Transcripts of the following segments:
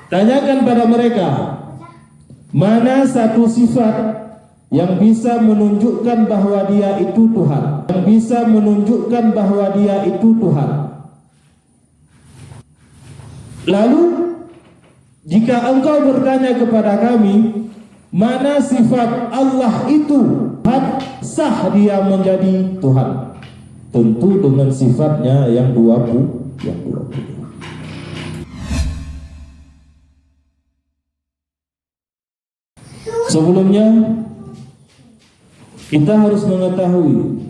Tanyakan pada mereka, mana satu sifat yang bisa menunjukkan bahwa dia itu Tuhan, yang bisa menunjukkan bahwa dia itu Tuhan. Lalu jika engkau bertanya kepada kami, mana sifat Allah itu, sah dia menjadi Tuhan. Tentu dengan sifatnya yang 20. Sebelumnya kita harus mengetahui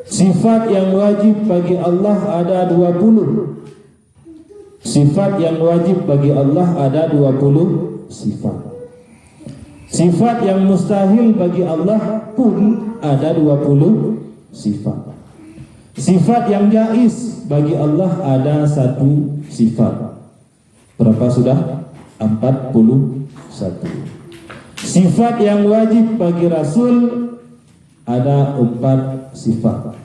sifat yang wajib bagi Allah ada 20. Sifat yang wajib bagi Allah ada 20 sifat. Sifat yang mustahil bagi Allah pun ada 20 sifat. Sifat yang jaiz bagi Allah ada 1 sifat. Berapa sudah? 41. Sifat yang wajib bagi Rasul ada 4 sifat.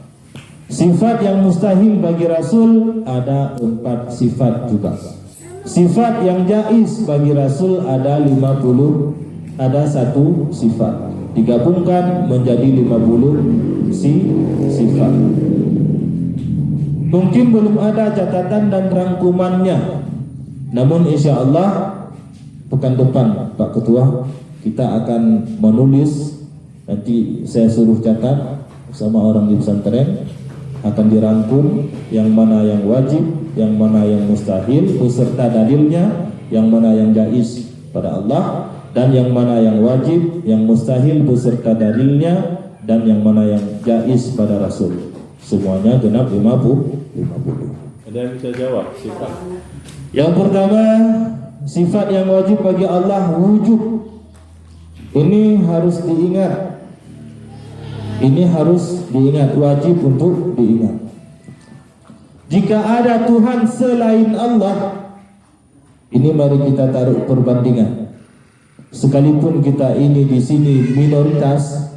Sifat yang mustahil bagi Rasul ada 4 sifat juga. Sifat yang jaiz bagi Rasul ada 50, ada 1 sifat. Digabungkan menjadi 50 sifat. Mungkin belum ada catatan dan rangkumannya. Namun insya Allah pekan depan Pak Ketua kita akan menulis. Nanti saya suruh catat sama orang di pesantren, akan dirangkum yang mana yang wajib, yang mana yang mustahil beserta dalilnya, yang mana yang jaiz pada Allah, dan yang mana yang wajib, yang mustahil beserta dalilnya, dan yang mana yang jaiz pada Rasul. Semuanya genap 50. Ada yang bisa jawab sifat? Yang pertama, sifat yang wajib bagi Allah wujud. Ini harus diingat. Ini harus diingat, wajib untuk diingat. Jika ada Tuhan selain Allah, ini mari kita taruh perbandingan. Sekalipun kita ini di sini minoritas,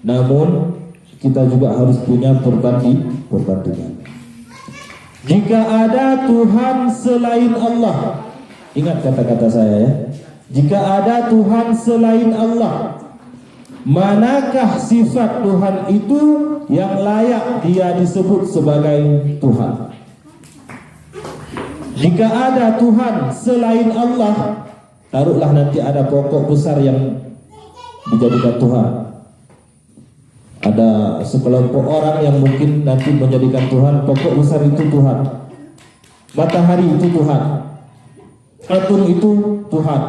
namun kita juga harus punya perbandingan. Jika ada Tuhan selain Allah, ingat kata-kata saya ya. Jika ada Tuhan selain Allah, manakah sifat Tuhan itu yang layak dia disebut sebagai Tuhan? Jika ada Tuhan selain Allah, taruhlah nanti ada pokok besar yang dijadikan Tuhan. Ada sekelompok orang yang mungkin nanti menjadikan Tuhan, pokok besar itu Tuhan. Matahari itu Tuhan. Atom itu Tuhan.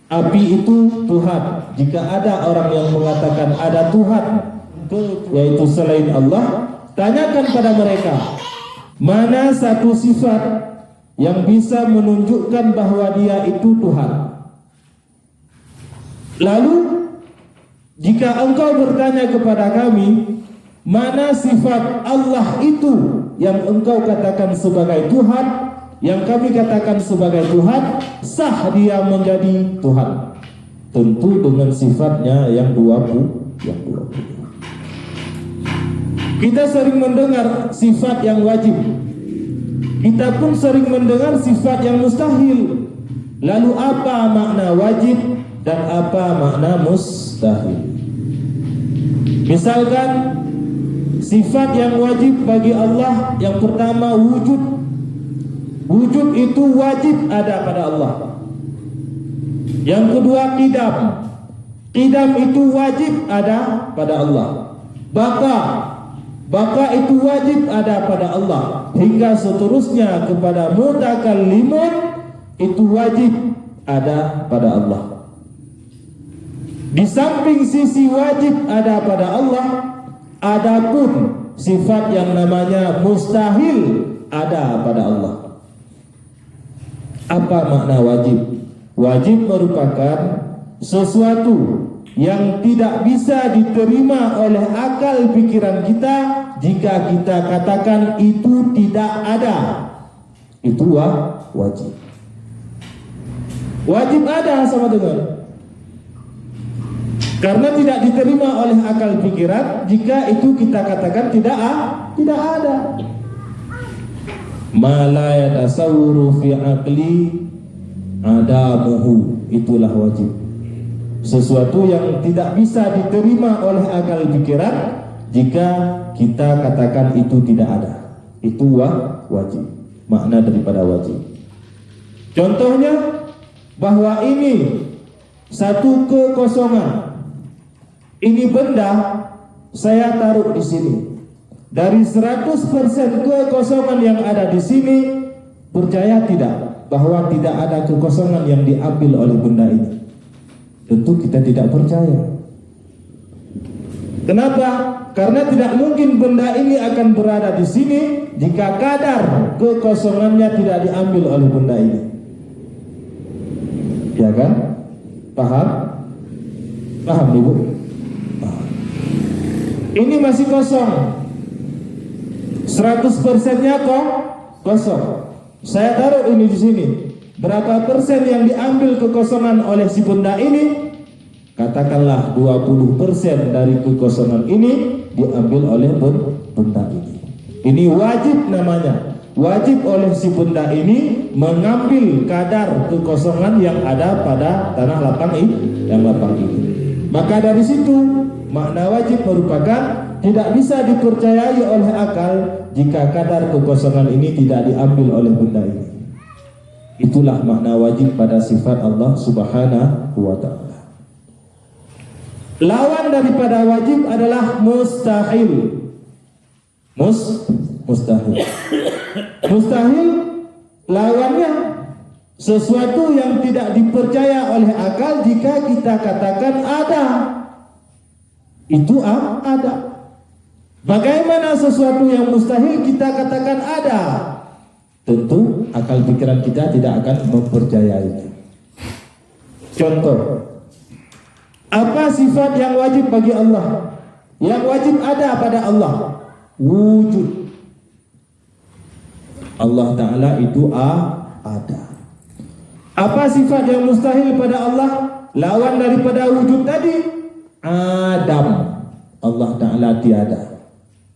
Api itu Tuhan. Jika ada orang yang mengatakan ada Tuhan, yaitu selain Allah, tanyakan pada mereka, mana satu sifat yang bisa menunjukkan bahwa dia itu Tuhan. Lalu jika engkau bertanya kepada kami, mana sifat Allah itu yang engkau katakan sebagai Tuhan, yang kami katakan sebagai Tuhan, sah dia menjadi Tuhan. Tentu dengan sifatnya yang 20. Kita sering mendengar sifat yang wajib. Kita pun sering mendengar sifat yang mustahil. Lalu apa makna wajib dan apa makna mustahil? Misalkan sifat yang wajib bagi Allah, yang pertama wujud. Wujud itu wajib ada pada Allah. Yang kedua qidam. Qidam itu wajib ada pada Allah. Baka itu wajib ada pada Allah. Hingga seterusnya kepada mutakallimun itu wajib ada pada Allah. Di samping sisi wajib ada pada Allah, adapun sifat yang namanya mustahil ada pada Allah. Apa makna wajib? Wajib merupakan sesuatu yang tidak bisa diterima oleh akal pikiran kita jika kita katakan itu tidak ada. Itu wajib. Wajib ada sama dengan, karena tidak diterima oleh akal pikiran jika itu kita katakan tidak ada. Ma la yatasawwaru fi aqli adamuhu, itulah wajib. Sesuatu yang tidak bisa diterima oleh akal pikiran jika kita katakan itu tidak ada. Itu wajib. Makna daripada wajib. Contohnya bahwa ini satu kekosongan. Ini benda saya taruh di sini. Dari 100% kekosongan yang ada di sini, percaya tidak bahwa tidak ada kekosongan yang diambil oleh benda ini? Tentu kita tidak percaya. Kenapa? Karena tidak mungkin benda ini akan berada di sini jika kadar kekosongannya tidak diambil oleh benda ini. Ya kan? Paham? Paham Ibu? Paham. Ini masih kosong. 100%-nya kosong. Saya taruh ini di sini. Berapa persen yang diambil kekosongan oleh si benda ini? Katakanlah 20% dari kekosongan ini diambil oleh benda ini. Ini wajib namanya. Wajib oleh si benda ini mengambil kadar kekosongan yang ada pada tanah lapang ini. Maka dari situ makna wajib merupakan tidak bisa dipercayai oleh akal jika kadar kekosongan ini tidak diambil oleh benda ini. Itulah makna wajib pada sifat Allah Subhanahu wa ta'ala. Lawan daripada wajib adalah mustahil. Mustahil. Mustahil lawannya sesuatu yang tidak dipercaya oleh akal jika kita katakan ada. Itu ada. Bagaimana sesuatu yang mustahil kita katakan ada? Tentu akal pikiran kita tidak akan mempercayainya. Contoh, apa sifat yang wajib bagi Allah? Yang wajib ada pada Allah, wujud. Allah Ta'ala itu ada. Apa sifat yang mustahil pada Allah? Lawan daripada wujud tadi, Adam. Allah Ta'ala tiada.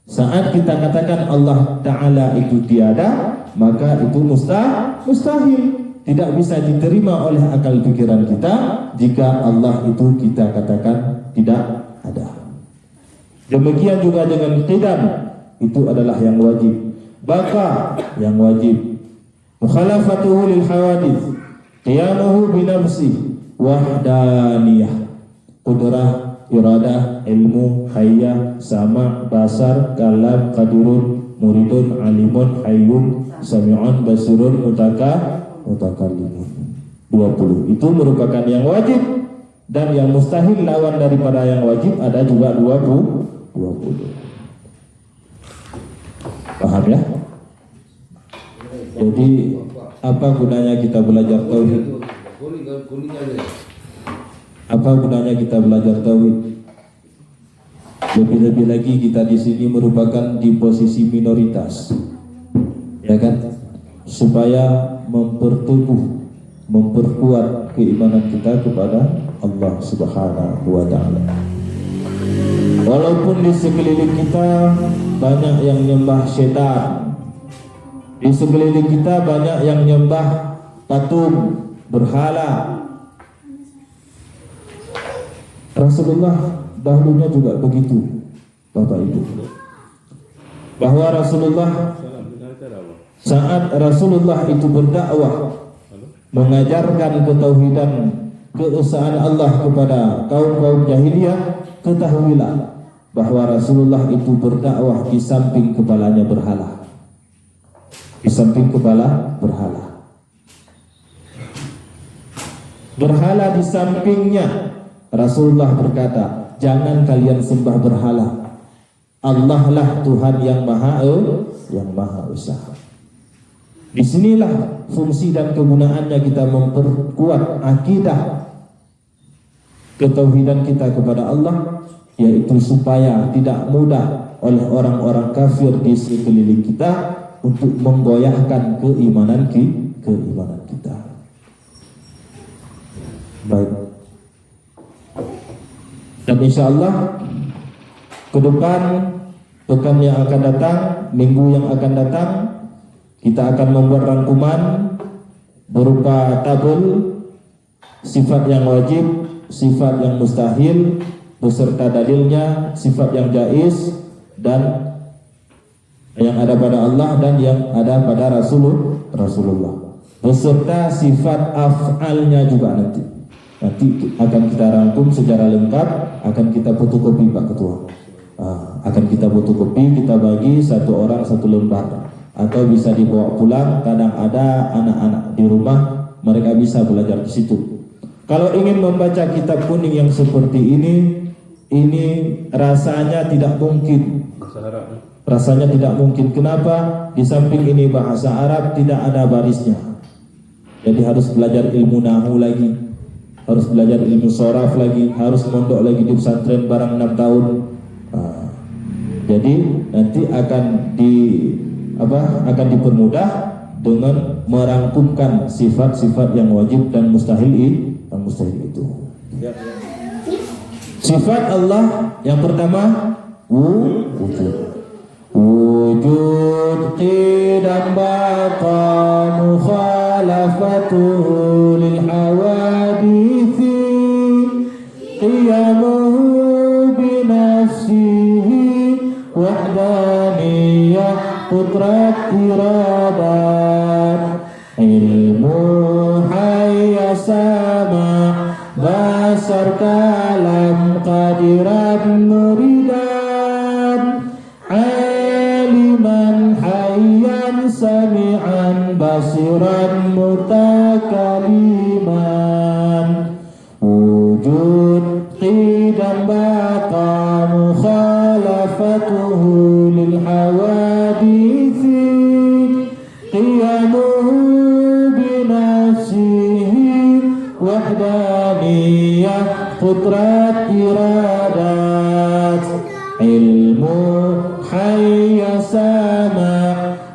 Saat kita katakan Allah Ta'ala itu tiada, maka itu mustahil. Tidak bisa diterima oleh akal pikiran kita jika Allah itu kita katakan tidak ada. Demikian juga dengan qidam, itu adalah yang wajib. Baqa yang wajib. Mukhalafatuhu lil hawadits, qiyamuhu binafsi, wahdaniyah, qudrah, iradah, ilmu, hayya, sama, basar, kalam, qadirun, muridun, alimun, hayyun, sami'un, basirun, mutakallimun. 20. Itu merupakan yang wajib, dan yang mustahil lawan daripada yang wajib ada juga 20. Paham ya? Jadi apa gunanya kita belajar tauhid? Apa gunanya kita belajar tauhid? Lebih-lebih lagi kita di sini merupakan di posisi minoritas, ya kan? Supaya memperkuat keimanan kita kepada Allah Subhanahu wa ta'ala. Walaupun di sekeliling kita banyak yang nyembah setan, di sekeliling kita banyak yang nyembah patung, berhala. Rasulullah dahulunya juga begitu, Bapak Ibu. Bahwa Rasulullah saat Rasulullah itu berdakwah mengajarkan ketauhidan, keesaan Allah kepada kaum-kaum jahiliyah, ketahuilah bahwa Rasulullah itu berdakwah di samping kepalanya berhala. Di samping kepala berhala. Berhala di sampingnya. Rasulullah berkata, jangan kalian sembah berhala. Allah lah Tuhan yang Maha Esa. Disinilah fungsi dan kegunaannya kita memperkuat akidah ketauhidan kita kepada Allah, yaitu supaya tidak mudah oleh orang-orang kafir di sekeliling kita untuk menggoyahkan keimanan kita. Baik. Dan insya Allah ke depan, pekan yang akan datang, minggu yang akan datang, kita akan membuat rangkuman berupa tabel, sifat yang wajib, sifat yang mustahil beserta dalilnya, sifat yang jaiz dan yang ada pada Allah dan yang ada pada Rasulullah beserta sifat af'alnya juga nanti akan kita rangkum secara lengkap, akan kita fotokopi Pak Ketua. Akan kita fotokopi, kita bagi satu orang satu lembar atau bisa dibawa pulang. Kadang ada anak-anak di rumah, mereka bisa belajar di situ. Kalau ingin membaca kitab kuning yang seperti ini rasanya tidak mungkin. Rasanya tidak mungkin. Kenapa? Di samping ini bahasa Arab, tidak ada barisnya. Jadi harus belajar ilmu nahu lagi, harus belajar ilmu soraf lagi, harus mondok lagi di pesantren barang 6 tahun. Jadi nanti akan dipermudah dengan merangkumkan sifat-sifat yang wajib dan mustahil itu. Sifat Allah yang pertama wujud qidam baqa mukhalafatuhu lil hawadithi qiyamuhu binafsihi wahdaniyah qudrat iradat ilmu hayya sama basar kalam qadirat muridat aliman hayyan sami'an basiran mutakaliman wujud qidam baqa mukhalafatuhu lil hawadithi qiyamuhu binafsihi wahdaniyah qudrat iradat ilmu hayya sama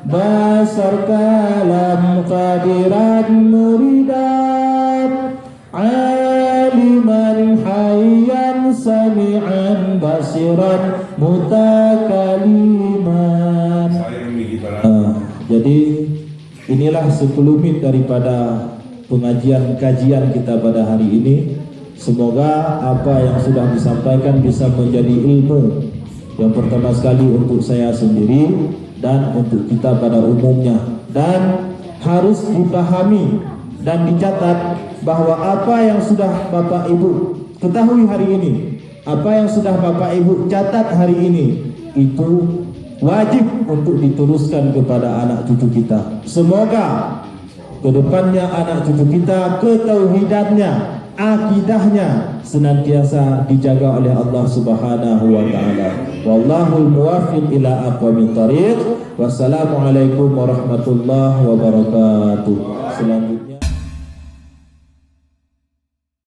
basar kalam qadirat muridat aliman hayyan sami'an basiran mutakaliman. Jadi inilah sekelumit daripada kajian kita pada hari ini. Semoga apa yang sudah disampaikan bisa menjadi ilmu yang pertama sekali untuk saya sendiri dan untuk kita pada umumnya, dan harus dipahami dan dicatat bahwa apa yang sudah Bapak Ibu ketahui hari ini, apa yang sudah Bapak Ibu catat hari ini, itu wajib untuk diteruskan kepada anak cucu kita. Semoga kedepannya anak cucu kita ketauhidannya, akidahnya senantiasa dijaga oleh Allah Subhanahu wa taala. Wallahul muwaffiq ila aqwamit thariq. Wassalamualaikum warahmatullahi wabarakatuh. Selanjutnya